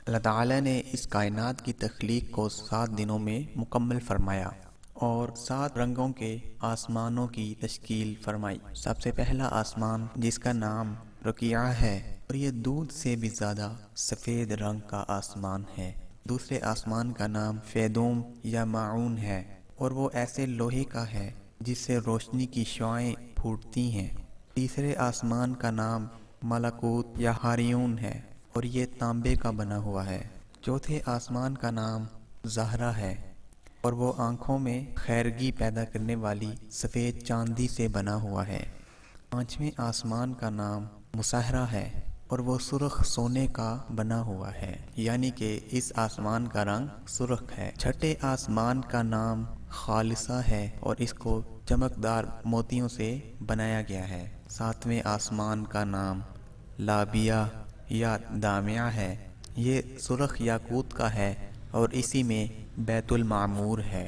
اللہ تعالیٰ نے اس کائنات کی تخلیق کو 7 دنوں میں مکمل فرمایا اور 7 رنگوں کے آسمانوں کی تشکیل فرمائی۔ سب سے پہلا آسمان جس کا نام رقیہ ہے اور یہ دودھ سے بھی زیادہ سفید رنگ کا آسمان ہے۔ دوسرے آسمان کا نام فیدوم یا معون ہے اور وہ ایسے لوہے کا ہے جس سے روشنی کی شعاعیں پھوٹتی ہیں۔ تیسرے آسمان کا نام ملکوت یا ہاریون ہے اور یہ تانبے کا بنا ہوا ہے۔ چوتھے آسمان کا نام زہرہ ہے اور وہ آنکھوں میں خیرگی پیدا کرنے والی سفید چاندی سے بنا ہوا ہے۔ پانچویں آسمان کا نام مسحرہ ہے اور وہ سرخ سونے کا بنا ہوا ہے، یعنی کہ اس آسمان کا رنگ سرخ ہے۔ چھٹے آسمان کا نام خالصہ ہے اور اس کو چمکدار موتیوں سے بنایا گیا ہے۔ ساتویں آسمان کا نام لابیہ یا دامعہ ہے، یہ سرخ یاقوت کا ہے اور اسی میں بیت المعمور ہے۔